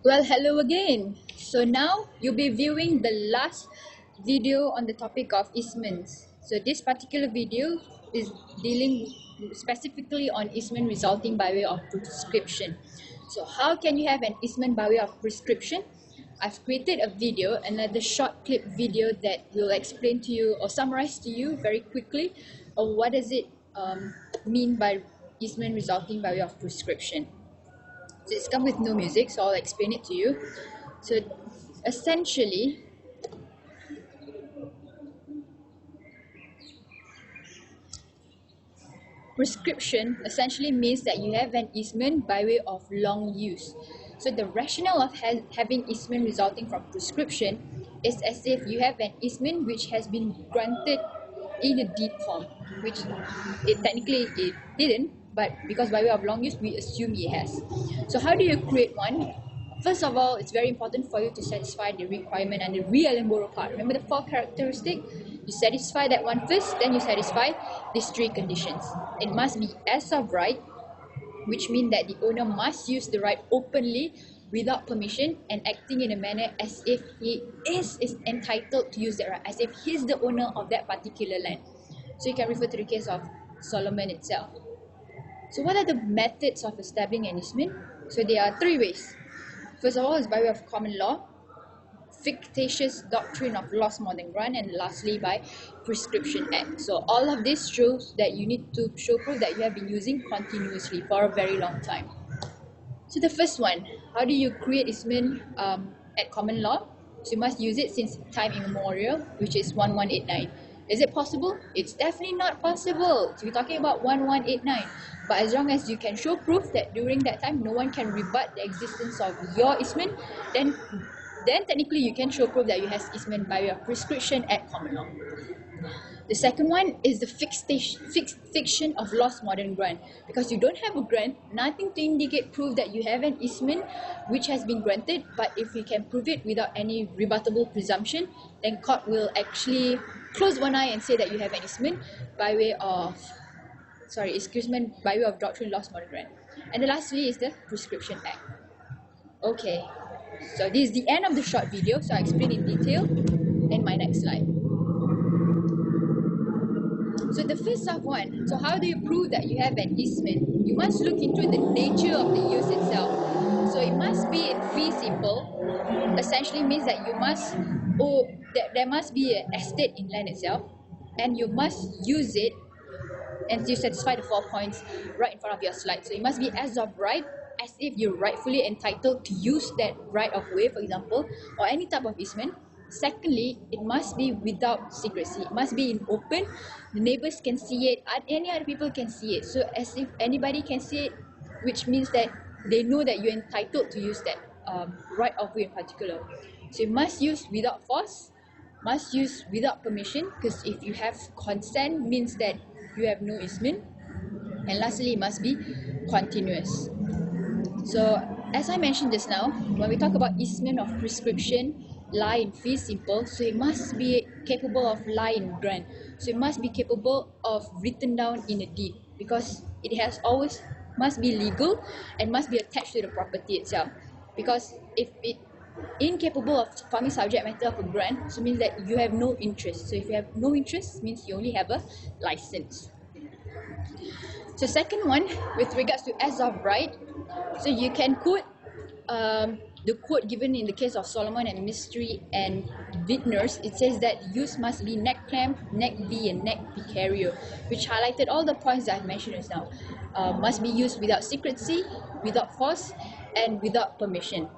Well, hello again. So now you'll be viewing the last video on the topic of easements. So this particular video is dealing specifically on easement resulting by way of prescription. So how can you have an easement by way of prescription? I've created a video, another short clip video that will explain to you or summarize to you very quickly what does it mean by easement resulting by way of prescription. So it's come with no music, so I'll explain it to you. So essentially, prescription essentially means that you have an easement by way of long use. So the rationale of having easement resulting from prescription is as if you have an easement which has been granted in a deed form, which it technically it didn't, but because by way of long use, we assume it has. So how do you create one? First of all, it's very important for you to satisfy the requirement and the real and borrow part. Remember the 4 characteristics? You satisfy that one first, then you satisfy these 3 conditions. It must be as of right, which means that the owner must use the right openly without permission and acting in a manner as if he is entitled to use that right, as if he's the owner of that particular land. So you can refer to the case of Solomon itself. So what are the methods of establishing an easement? So there are 3 ways. First of all is by way of common law, fictitious doctrine of lost modern grant, and lastly by prescription act. So all of this shows that you need to show proof that you have been using continuously for a very long time. So the first one, how do you create easement at common law? So you must use it since time immemorial, which is 1189. Is it possible? It's definitely not possible. So we're talking about 1189. But as long as you can show proof that during that time no one can rebut the existence of your easement, then technically you can show proof that you have easement by way of prescription at common law. The second one is the fiction of lost modern grant. Because you don't have a grant, nothing to indicate proof that you have an easement which has been granted, but if you can prove it without any rebuttable presumption, then court will actually close one eye and say that you have an easement by way of easement by way of doctrine lost modern grant. And the last way is the prescription act. Okay, so this is the end of the short video, so I'll explain in detail in my next slide. So the first of one, so how do you prove that you have an easement? You must look into the nature of the use itself. So it must be in fee simple, essentially means that you must, there must be an estate in land itself, and you must use it, and you satisfy the 4 points right in front of your slide. So it must be as of right, as if you're rightfully entitled to use that right of way, for example, or any type of easement. Secondly, it must be without secrecy. It must be in open. The neighbors can see it, any other people can see it. So as if anybody can see it, which means that they know that you're entitled to use that right of way in particular. So you must use without force, must use without permission, because if you have consent, means that you have no easement. And lastly, it must be continuous. So as I mentioned just now, when we talk about easement of prescription, lie in fee simple, so it must be capable of lie in grant. So it must be capable of written down in a deed, because it has always must be legal and must be attached to the property itself. Because if it incapable of forming subject matter of a grant, so means that you have no interest. So if you have no interest, means you only have a license. So second one, with regards to as of right, so you can quote the quote given in the case of Solomon and Mystery and Vintners. It says that use must be nec clamp, nec vi, and nec vicario, which highlighted all the points that I've mentioned just now. Must be used without secrecy, without force, and without permission.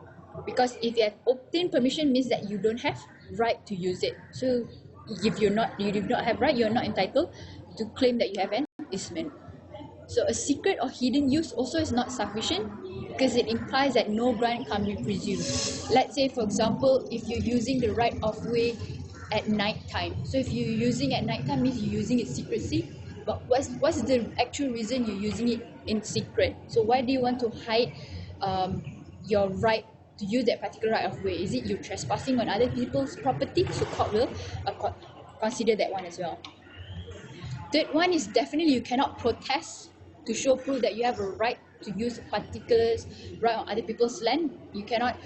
Because if you have obtained permission, means that you don't have right to use it. So if you do not have right, you're not entitled to claim that you have an easement. So a secret or hidden use also is not sufficient, because it implies that no grant can be presumed. Let's say, for example, if you're using the right of way at night time. So if you're using at night time, means you're using it secrecy. But what's the actual reason you're using it in secret? So why do you want to hide your right to use that particular right of way? Is it you trespassing on other people's property? So court will consider that one as well. Third one is definitely you cannot protest to show proof that you have a right to use particulars right on other people's land. You cannot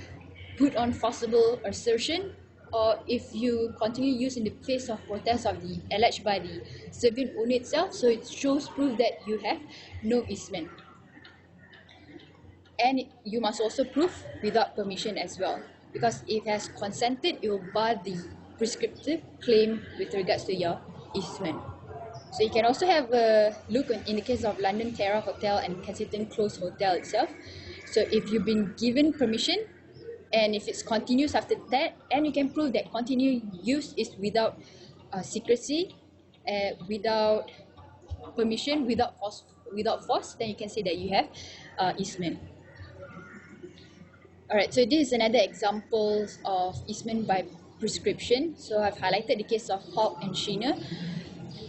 put on forcible assertion, or if you continue use in the face of protest of the alleged by the serving owner itself, so it shows proof that you have no easement. And you must also prove without permission as well, because if it has consented, it will bar the prescriptive claim with regards to your easement. So you can also have a look in the case of London Terra Hotel and Kensington Close Hotel itself. So if you've been given permission, and if it's continuous after that, and you can prove that continued use is without secrecy, without permission, without force, then you can say that you have easement. Alright, so this is another example of easement by prescription. So I've highlighted the case of Hawke and Schiner.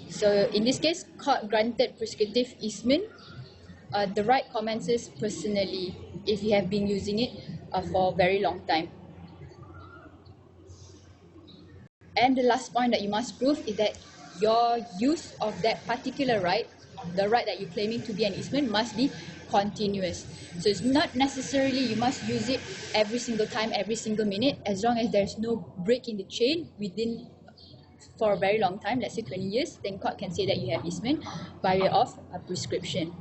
So in this case, court granted prescriptive easement. The right commences personally if you have been using it for a very long time. And the last point that you must prove is that your use of that particular right, the right that you're claiming to be an easement, must be continuous. So it's not necessarily you must use it every single time, every single minute, as long as there's no break in the chain within for a very long time, let's say 20 years, then court can say that you have easement by way of a prescription.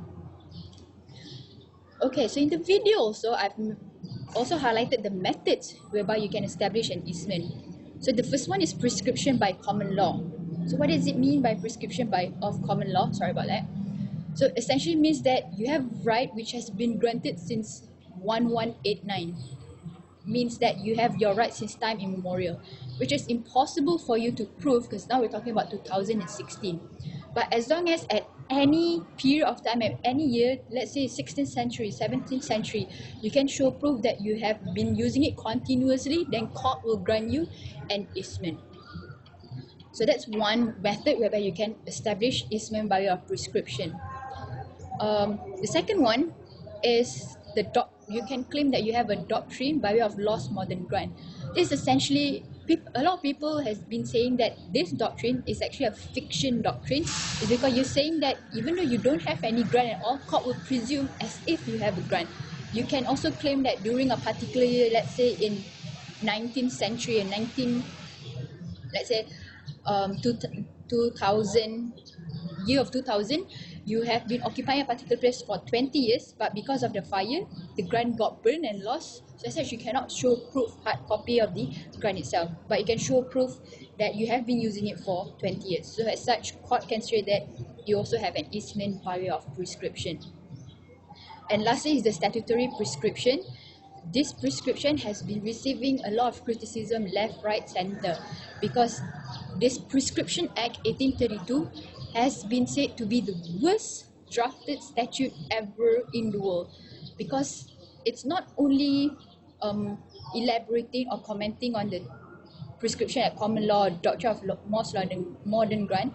Okay, so in the video also, I've also highlighted the methods whereby you can establish an easement. So the first one is prescription by common law. So what does it mean by prescription of common law? Sorry about that. So essentially means that you have right which has been granted since 1189. Means that you have your right since time immemorial, which is impossible for you to prove because now we're talking about 2016. But as long as at any period of time, at any year, let's say 16th century, 17th century, you can show proof that you have been using it continuously, then court will grant you an easement. So that's one method whereby you can establish easement by way of prescription. The second one is you can claim that you have a doctrine by way of lost modern grant. This essentially, a lot of people has been saying that this doctrine is actually a fiction doctrine. It's because you're saying that even though you don't have any grant at all, court will presume as if you have a grant. You can also claim that during a particular year, let's say in 19th century and 2000, year of 2000, you have been occupying a particular place for 20 years, but because of the fire, the grant got burned and lost. So as such, you cannot show proof, hard copy of the grant itself, but you can show proof that you have been using it for 20 years. So as such, court can say that you also have an easement by way of prescription. And lastly is the statutory prescription. This prescription has been receiving a lot of criticism left, right, centre, because this Prescription Act 1832 has been said to be the worst drafted statute ever in the world, because it's not only elaborating or commenting on the prescription at common law, doctrine of modern grant.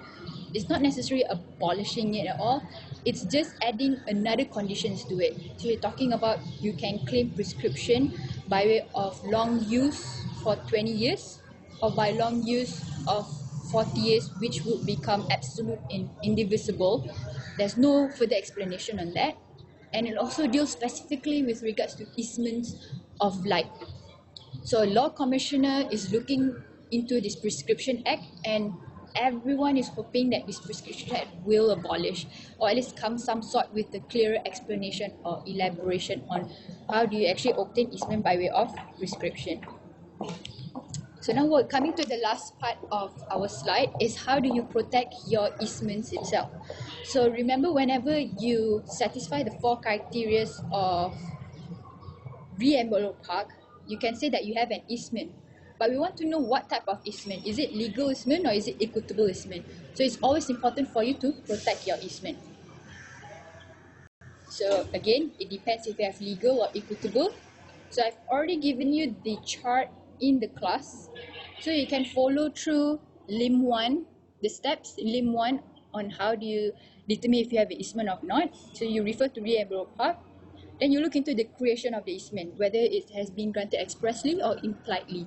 It's not necessarily abolishing it at all. It's just adding another conditions to it. So you're talking about you can claim prescription by way of long use for 20 years or by long use of 40 years, which would become absolute and indivisible. There's no further explanation on that. And it also deals specifically with regards to easements of light. So a law commissioner is looking into this Prescription Act, and everyone is hoping that this Prescription Act will abolish, or at least come some sort with a clearer explanation or elaboration on how do you actually obtain easement by way of prescription. So now we're coming to the last part of our slide is how do you protect your easements itself. So remember, whenever you satisfy the 4 criteria of re-envelope park, you can say that you have an easement. But we want to know what type of easement. Is it legal easement or is it equitable easement? So it's always important for you to protect your easement. So again, it depends if you have legal or equitable. So I've already given you the chart in the class. So you can follow through limb 1, the steps in limb 1 on how do you determine if you have an easement or not. So you refer to re-envelope park. Then you look into the creation of the easement, whether it has been granted expressly or impliedly.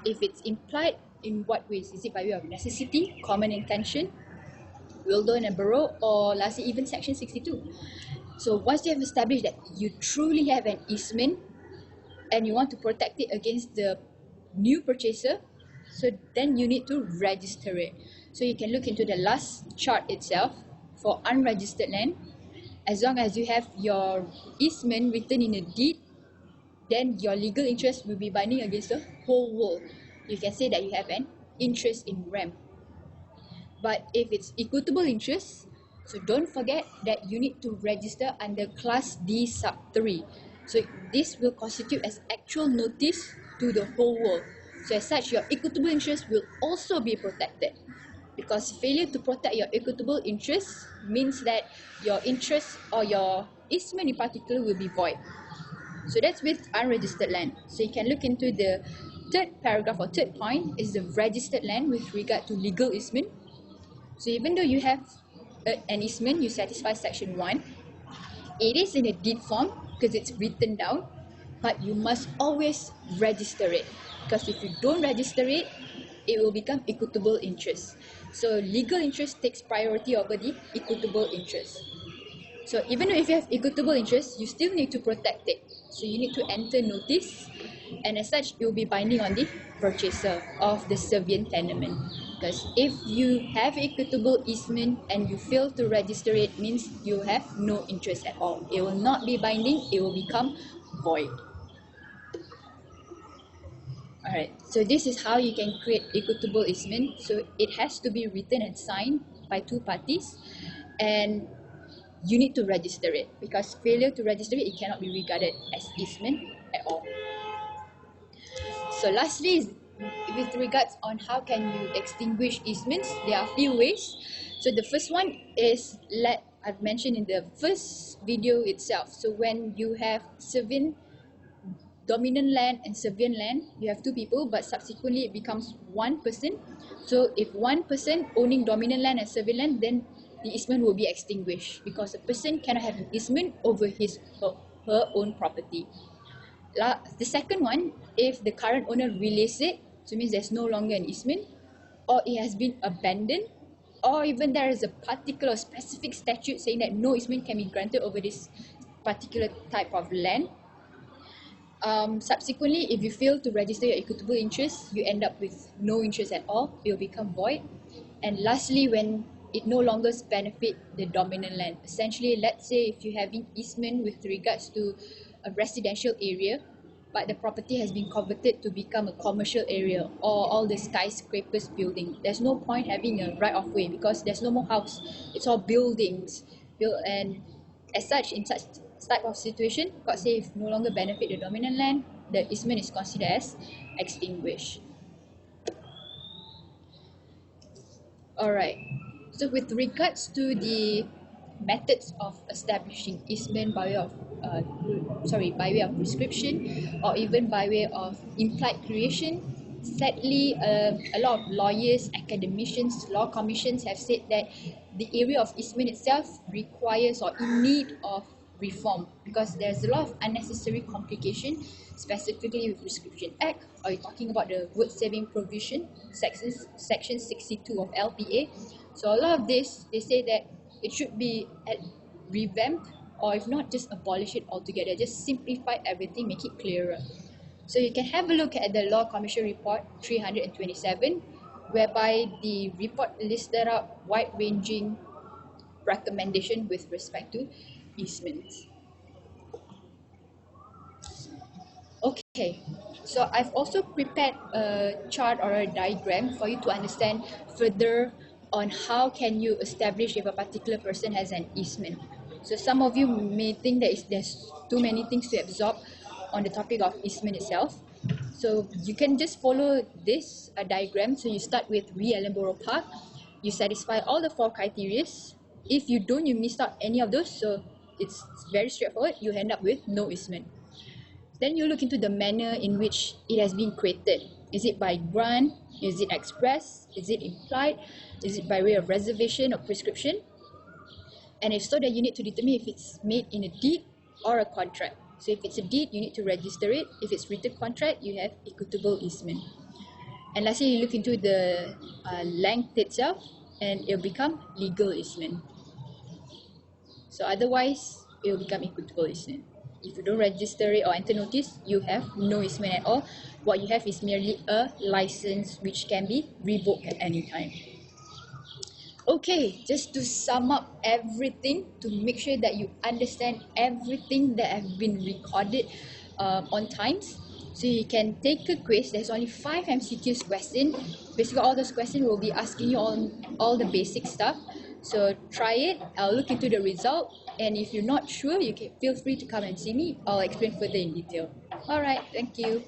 If it's implied, in what ways? Is it by way of necessity, common intention, will and borough, or lastly even section 62? So once you have established that you truly have an easement, and you want to protect it against the new purchaser, so then you need to register it. So you can look into the last chart itself. For unregistered land, as long as you have your easement written in a deed, then your legal interest will be binding against the whole world. You can say that you have an interest in RAM. But if it's equitable interest, so don't forget that you need to register under Class D sub 3. So this will constitute as actual notice to the whole world. So as such, your equitable interest will also be protected. Because failure to protect your equitable interest means that your interest or your easement in particular will be void. So that's with unregistered land. So you can look into the third paragraph or third point is the registered land with regard to legal easement. So even though you have an easement, you satisfy section 1, it is in a deed form because it's written down, but you must always register it, because if you don't register it, it will become equitable interest. So legal interest takes priority over the equitable interest. So even though if you have equitable interest, you still need to protect it. So you need to enter notice, and as such, it will be binding on the purchaser of the servient tenement. Because if you have equitable easement and you fail to register it, means you have no interest at all. It will not be binding, it will become void. Alright, so this is how you can create equitable easement. So it has to be written and signed by two parties, and you need to register it, because failure to register it, it cannot be regarded as easement at all. So lastly is with regards on how can you extinguish easements, there are a few ways. So the first one is, I've mentioned in the first video itself. So when you have servient dominant land and servient land, you have two people, but subsequently it becomes one person. So if one person owning dominant land and servient land, then the easement will be extinguished, because a person cannot have an easement over his or her own property. The second one, if the current owner relays it, so it means there's no longer an easement, or it has been abandoned, or even there is a particular specific statute saying that no easement can be granted over this particular type of land. Subsequently, if you fail to register your equitable interest, you end up with no interest at all. It will become void. And lastly, when it no longer benefit the dominant land. Essentially, let's say if you're having easement with regards to a residential area, but the property has been converted to become a commercial area, or all the skyscrapers building. There's no point having a right of way, because there's no more house. It's all buildings. And as such, in such type of situation, God say if no longer benefit the dominant land, the easement is considered as extinguished. Alright, so with regards to the methods of establishing easement by way of prescription, or even by way of implied creation, sadly, a lot of lawyers, academicians, law commissions have said that the area of easement itself requires or in need of reform, because there's a lot of unnecessary complication, specifically with Prescription Act, or you're talking about the word saving provision, section 62 of LPA. So a lot of this, they say that it should be revamped, or if not, just abolish it altogether, just simplify everything, make it clearer. So you can have a look at the Law Commission Report 327, whereby the report listed out wide-ranging recommendation with respect to easements. Okay, so I've also prepared a chart or a diagram for you to understand further on how can you establish if a particular person has an easement. So some of you may think that there's too many things to absorb on the topic of easement itself. So you can just follow this diagram. So you start with Re-Ellenborough Park. You satisfy all the 4 criteria. If you don't, you miss out any of those. So it's very straightforward. You end up with no easement. Then you look into the manner in which it has been created. Is it by grant? Is it express? Is it implied? Is it by way of reservation or prescription? And if so, then you need to determine if it's made in a deed or a contract. So if it's a deed, you need to register it. If it's written contract, you have equitable easement. And lastly, you look into the length itself, and it will become legal easement. So otherwise, it will become equitable easement. If you don't register it or enter notice, you have no easement at all. What you have is merely a license which can be revoked at any time. Okay, just to sum up everything, to make sure that you understand everything that have been recorded on times. So you can take a quiz. There's only 5 MCQs question. Basically, all those questions will be asking you on all the basic stuff. So try it. I'll look into the result. And if you're not sure, you can feel free to come and see me. I'll explain further in detail. All right, thank you.